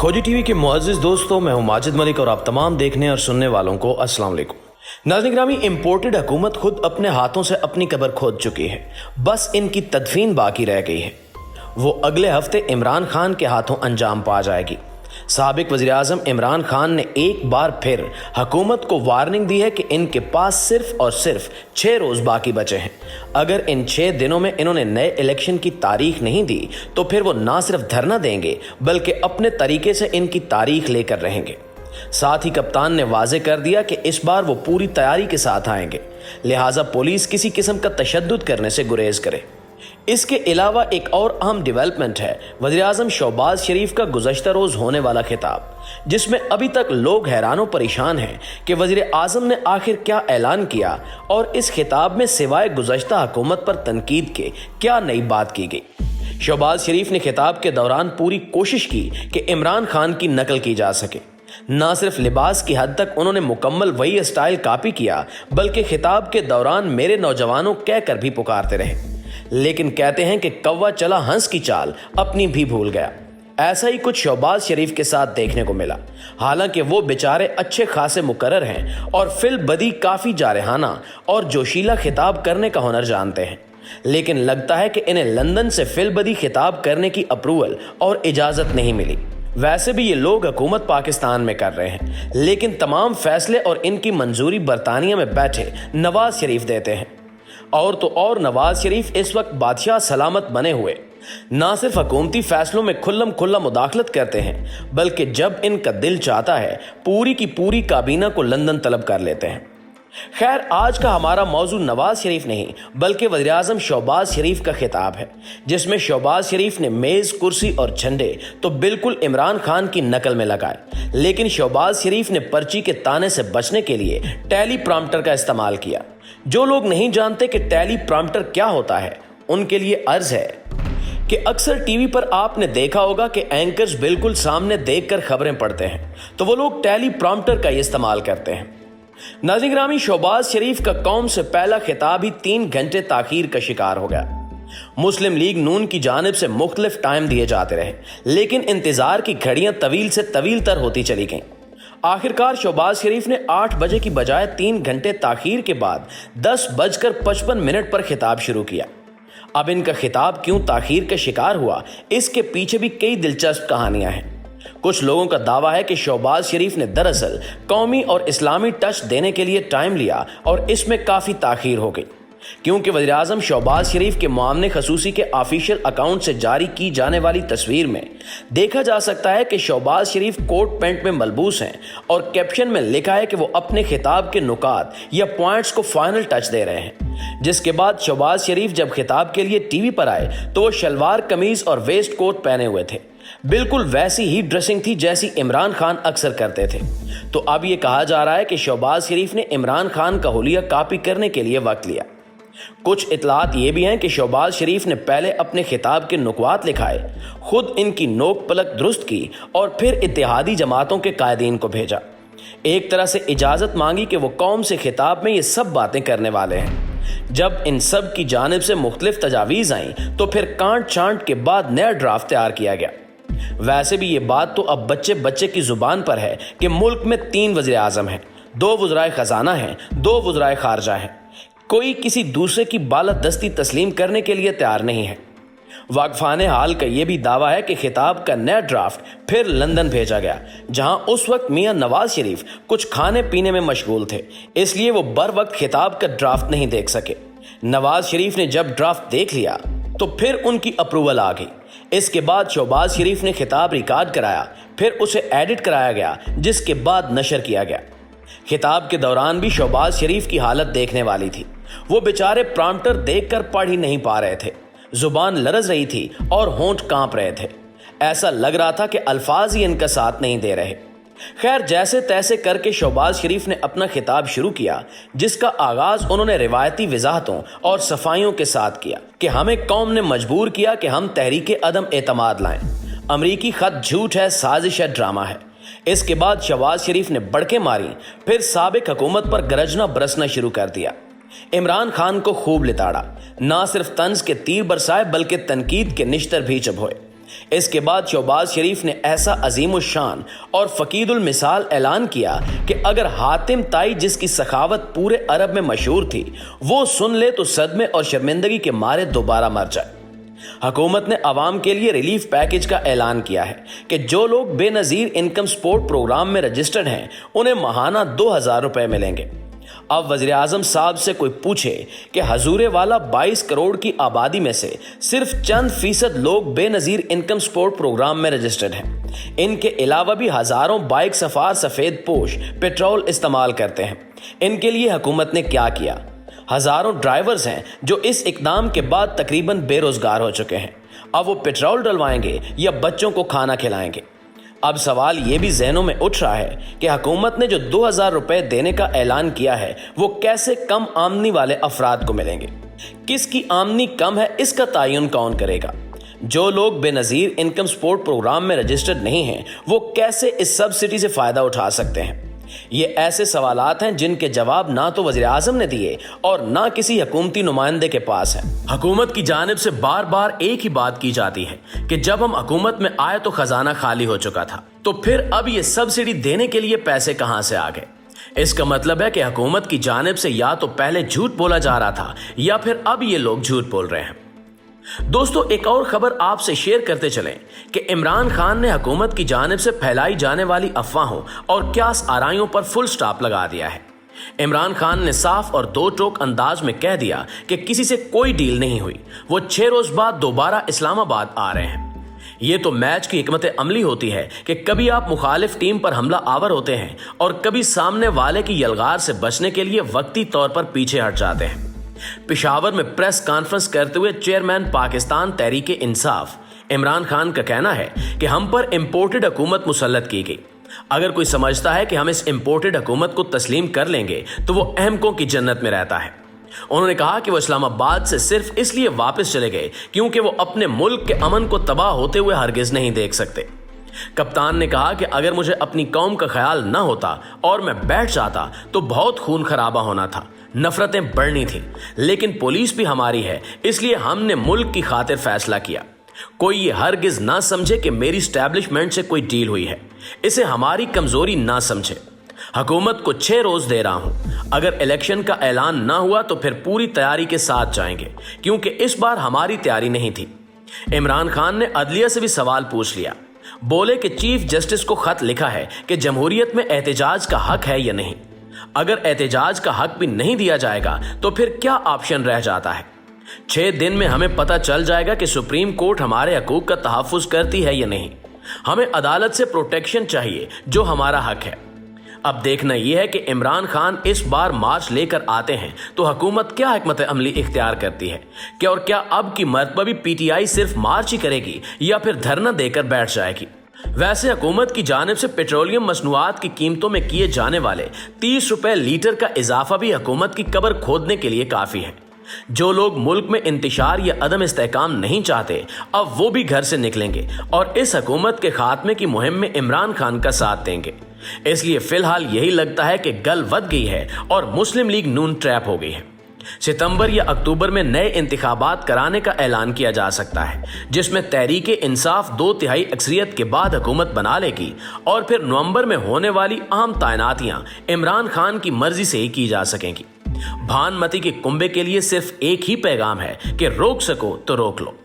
खोजी टीवी के मुअज़्ज़िज़ दोस्तों, मैं हूं माजिद मलिक और आप तमाम देखने और सुनने वालों को अस्सलाम वालेकुम। नाज़रीन ग्रामी, इम्पोर्टेड हुकूमत खुद अपने हाथों से अपनी कब्र खोद चुकी है, बस इनकी तदफीन बाकी रह गई है। वो अगले हफ्ते इमरान खान के हाथों अंजाम पा जाएगी। साबिक वज़ीर-ए-आज़म इमरान खान ने एक बार फिर हुकूमत को वार्निंग दी है कि इनके पास सिर्फ और सिर्फ 6 रोज़ बाकी बचे हैं। अगर इन 6 दिनों में इन्होंने नए इलेक्शन की तारीख नहीं दी तो फिर वो ना सिर्फ धरना देंगे बल्कि अपने तरीके से इनकी तारीख लेकर रहेंगे। साथ ही कप्तान ने वाजे कर दिया कि इस बार वो पूरी तैयारी के साथ आएंगे, लिहाजा पुलिस किसी किस्म का तशद्दुद करने से गुरेज करे। इसके अलावा एक और अहम डेवलपमेंट है वज़ीर-ए-आज़म शहबाज शरीफ का गुज़श्ता रोज़ होने वाला खिताब, जिसमें अभी तक लोग हैरान परेशान हैं कि वज़ीर-ए-आज़म ने आखिर क्या ऐलान किया और इस खिताब में सिवाय गुज़श्ता हुकूमत पर तनकीद के क्या नई बात की गई। शहबाज शरीफ ने खिताब के दौरान पूरी कोशिश की कि इमरान खान की नकल की जा सके। ना सिर्फ लिबास की हद तक उन्होंने मुकम्मल वही स्टाइल कॉपी किया, बल्कि खिताब के दौरान मेरे नौजवानों कहकर भी पुकारते रहे। लेकिन कहते हैं कि कौवा चला हंस की चाल अपनी भी भूल गया। ऐसा ही कुछ शहबाज शरीफ के साथ देखने को मिला। हालांकि वो बेचारे अच्छे खासे मुकर्रर हैं और फिल बदी काफ़ी जारहाना और जोशीला खिताब करने का हुनर जानते हैं, लेकिन लगता है कि इन्हें लंदन से फिल बदी खिताब करने की अप्रूवल और इजाज़त नहीं मिली। वैसे भी ये लोग हुकूमत पाकिस्तान में कर रहे हैं, लेकिन तमाम फैसले और इनकी मंजूरी बरतानिया में बैठे नवाज शरीफ देते हैं। और तो और नवाज शरीफ इस वक्त बादशाह सलामत बने हुए ना सिर्फ हुकूमती फैसलों में खुल्लम खुल्ला मुदाखलत करते हैं, बल्कि जब इनका दिल चाहता है पूरी की पूरी काबीना को लंदन तलब कर लेते हैं। खैर, आज का हमारा मौजू नवाज शरीफ नहीं बल्कि वज़ीर-ए-आज़म शहबाज शरीफ का खिताब है, जिसमें शहबाज शरीफ ने मेज़, कुर्सी और झंडे तो बिल्कुल इमरान खान की नकल में लगाए, लेकिन शहबाज शरीफ ने पर्ची के ताने से बचने के लिए टेली प्रॉम्प्टर का इस्तेमाल किया। जो लोग नहीं जानते कि टेली प्रॉम्प्टर क्या होता है, उनके लिए अर्ज है कि अक्सर टीवी पर आपने देखा होगा कि एंकर्स बिल्कुल सामने देखकर खबरें पढ़ते हैं, तो वो लोग टेली प्रॉम्प्टर का इस्तेमाल करते हैं। नाज़रीन ग्रामी, शहबाज शरीफ का कौम से पहला खिताब ही 3 घंटे ताखीर का शिकार हो गया। मुस्लिम लीग नून की जानिब से मुख्तलिफ टाइम दिए जाते रहे, लेकिन इंतजार की घड़ियां तवील से तवील तर होती चली गईं। आखिरकार शहबाज शरीफ ने 8 बजे की बजाय 3 घंटे ताखीर के बाद 10:55 पर खिताब शुरू किया। अब इनका खिताब क्यों ताखीर का शिकार हुआ, इसके पीछे भी कई दिलचस्प कहानियां हैं। कुछ लोगों का दावा है कि शहबाज शरीफ ने दरअसल कौमी और इस्लामी टच देने के लिए टाइम लिया और इसमें काफ़ी ताखीर हो गई, क्योंकि वज़ीर-ए-आज़म शहबाज शरीफ के मामले खसूसी के ऑफिशियल अकाउंट से जारी की जाने वाली तस्वीर में देखा जा सकता है कि शहबाज शरीफ कोट पैंट में मलबूस हैं और कैप्शन में लिखा है कि वो अपने खिताब के नुकात या पॉइंट्स को फाइनल टच दे रहे हैं। जिसके बाद शहबाज शरीफ जब खिताब के लिए टीवी पर आए तो वो शलवार कमीज और वेस्ट कोट पहने हुए थे। बिल्कुल वैसी ही ड्रेसिंग थी जैसी इमरान खान अक्सर करते थे। तो अब ये कहा जा रहा है कि शहबाज शरीफ ने इमरान खान का हुलिया कॉपी करने के लिए वक्त लिया। कुछ इतलात ये भी हैं कि शहबाज शरीफ ने पहले अपने खिताब के नुकवात लिखाए, खुद इनकी नोक पलक दुरुस्त की और फिर इत्तेहादी जमातों के कायदीन को भेजा। एक तरह से इजाज़त मांगी कि वो कौम से खिताब में ये सब बातें करने वाले हैं। जब इन सब की जानिब से मुख्तलिफ तजावीज़ आईं तो फिर कांट छांट के बाद नया ड्राफ्ट तैयार किया गया। वैसे भी ये बात तो अब बच्चे बच्चे की जुबान पर है कि मुल्क में 3 वज़ीर-ए-आज़म हैं, 2 वज़राए ख़जाना हैं, 2 वज़राए ख़ारजा हैं। कोई किसी दूसरे की बालादस्ती तस्लीम करने के लिए तैयार नहीं है। वाक़फ़ाने हाल का यह भी दावा है कि खिताब का नया ड्राफ्ट फिर लंदन भेजा गया, जहां उस वक्त मियां नवाज शरीफ कुछ खाने पीने में मशगूल थे, इसलिए वो बर वक्त खिताब का ड्राफ्ट नहीं देख सके। नवाज शरीफ ने जब ड्राफ्ट देख लिया तो फिर उनकी अप्रूवल आ गई। इसके बाद शहबाज शरीफ ने खिताब रिकॉर्ड कराया, फिर उसे एडिट कराया गया, जिसके बाद नशर किया गया। खिताब के दौरान भी शहबाज शरीफ की हालत देखने वाली थी। वो बेचारे प्रॉम्प्टर देखकर पढ़ ही नहीं पा रहे थे, जुबान लरज रही थी और होंठ कांप रहे थे। ऐसा लग रहा था कि अल्फाज ही इनका साथ नहीं दे रहे। खैर, जैसे तैसे करके शहबाज शरीफ ने अपना खिताब शुरू किया, जिसका आगाज उन्होंने रिवायती वजाहतों और सफाइयों के साथ किया कि हमें कौम ने मजबूर किया कि हम तहरीके अदम एतमाद लाएं। अमरीकी खत झूठ है, साजिश है, ड्रामा है। इसके बाद शहबाज शरीफ ने बड़के मारी, फिर साबिक हुकूमत पर गरजना बरसना शुरू कर दिया। इमरान खान को खूब लिताड़ा, ना सिर्फ तंज के तीर बरसाए बल्कि तनकीद के निश्तर भी चबोए। इसके बाद शहबाज शरीफ ने ऐसा अजीम शान और फकीद उल मिसाल ऐलान किया कि अगर हातिम ताई, जिसकी सखावत पूरे अरब में मशहूर थी, वो सुन ले तो सदमे और शर्मिंदगी के मारे दोबारा मर जाए। हुकूमत ने आवाम के लिए रिलीफ पैकेज का ऐलान किया है कि जो लोग बेनजीर इनकम सपोर्ट प्रोग्राम में रजिस्टर्ड हैं, उन्हें माहाना 2000 रुपए मिलेंगे। अब वज़ीर आज़म साहब से कोई पूछे कि हजूरे वाला 22 करोड़ की आबादी में से सिर्फ चंद फीसद लोग बेनजीर इनकम सपोर्ट प्रोग्राम में रजिस्टर्ड हैं। इनके अलावा भी हजारों बाइक सफार सफेद पोश पेट्रोल इस्तेमाल करते हैं। इनके लिए हुकूमत ने क्या किया? हजारों ड्राइवर्स हैं जो इस इकदाम के बाद तकरीबन बेरोजगार हो चुके हैं। अब वो पेट्रोल डलवाएंगे या बच्चों को खाना खिलाएंगे? अब सवाल ये भी ज़हनों में उठ रहा है कि हुकूमत ने जो 2000 रुपए देने का ऐलान किया है, वो कैसे कम आमदनी वाले अफराद को मिलेंगे? किसकी आमदनी कम है, इसका तयन कौन करेगा? जो लोग बेनजीर इनकम सपोर्ट प्रोग्राम में रजिस्टर्ड नहीं हैं, वो कैसे इस सब्सिडी से फ़ायदा उठा सकते हैं? ये ऐसे सवालात हैं जिनके जवाब ना तो वज़ीर आज़म ने दिए और ना किसी हुकूमती नुमाइंदे के पास है। हुकूमत की जानिब से बार बार एक ही बात की जाती है कि जब हम हुकूमत में आए तो खजाना खाली हो चुका था, तो फिर अब ये सब्सिडी देने के लिए पैसे कहां से आ गए? इसका मतलब है कि हुकूमत की जानिब से या तो पहले झूठ बोला जा रहा था या फिर अब ये लोग झूठ बोल रहे हैं। दोस्तों, एक और खबर आपसे शेयर करते चलें कि इमरान खान ने हुकूमत की जानिब से फैलाई जाने वाली अफवाहों और क्यास आराइयों पर फुल स्टॉप लगा दिया है। इमरान खान ने साफ और दो टोक अंदाज में कह दिया कि किसी से कोई डील नहीं हुई, वो 6 रोज बाद दोबारा इस्लामाबाद आ रहे हैं। ये तो मैच की हिकमत अमली होती है कि कभी आप मुखालिफ टीम पर हमला आवर होते हैं और कभी सामने वाले की यलगार से बचने के लिए वक्ती तौर पर पीछे हट जाते हैं। पेशावर में प्रेस कॉन्फ्रेंस करते हुए चेयरमैन पाकिस्तान तहरीके इंसाफ इमरान खान का कहना है कि हम पर इंपोर्टेड हुकूमत मुसल्लत की गई। अगर कोई समझता है कि हम इस इंपोर्टेड हुकूमत को तस्लीम कर लेंगे तो वो अहमकों की जन्नत में रहता है। उन्होंने कहा कि वो इस्लामाबाद से सिर्फ इसलिए वापस चले गए क्योंकि वो अपने मुल्क के अमन को तबाह होते हुए हरगिज नहीं देख सकते। कप्तान ने कहा कि अगर मुझे अपनी कौम का ख्याल न होता और मैं बैठ जाता तो बहुत खून खराबा होना था, नफरतें बढ़नी थी, लेकिन पुलिस भी हमारी है, इसलिए हमने मुल्क की खातिर फैसला किया। कोई ये हरगिज ना समझे कि मेरी स्टैब्लिशमेंट से कोई डील हुई है, इसे हमारी कमजोरी ना समझे। हुकूमत को 6 रोज दे रहा हूं, अगर इलेक्शन का ऐलान ना हुआ तो फिर पूरी तैयारी के साथ जाएंगे, क्योंकि इस बार हमारी तैयारी नहीं थी। इमरान खान ने अदलिया से भी सवाल पूछ लिया। बोले कि चीफ जस्टिस को खत लिखा है कि जमहूरियत में एहतजाज का हक है या नहीं। अगर एहतजाज का हक भी नहीं दिया जाएगा तो फिर क्या ऑप्शन रह जाता है? 6 दिन में हमें पता चल जाएगा कि सुप्रीम कोर्ट हमारे हकूक का तहफ़्फ़ुज़ करती है या नहीं। हमें अदालत से प्रोटेक्शन चाहिए जो हमारा हक है। अब देखना यह है कि इमरान खान इस बार मार्च लेकर आते हैं तो हुकूमत क्या हिकमत अमली इख्तियार करती है, क्या अब की मर्तबा भी पीटीआई सिर्फ मार्च ही करेगी या फिर धरना देकर बैठ जाएगी? वैसे हुकूमत की जानिब से पेट्रोलियम मसनूआत की कीमतों में किए जाने वाले 30 रुपए लीटर का इजाफा भी हुकूमत की कब्र खोदने के लिए काफी है। जो लोग मुल्क में इंतशार या अदम इस्तेहकाम नहीं चाहते, अब वो भी घर से निकलेंगे और इस हुकूमत के खात्मे की मुहिम में इमरान खान का साथ देंगे। इसलिए फिलहाल यही लगता है कि गल वध गई है और मुस्लिम लीग नून ट्रैप हो गई है। सितंबर या अक्टूबर में नए इंतखाबात कराने का ऐलान किया जा सकता है, जिसमें तहरीके इंसाफ 2/3 अक्सरियत के बाद हुकूमत बना लेगी और फिर नवंबर में होने वाली अहम तैनातियां इमरान खान की मर्जी से ही की जा सकेंगी। भानमती के कुंबे के लिए सिर्फ एक ही पैगाम है कि रोक सको तो रोक लो।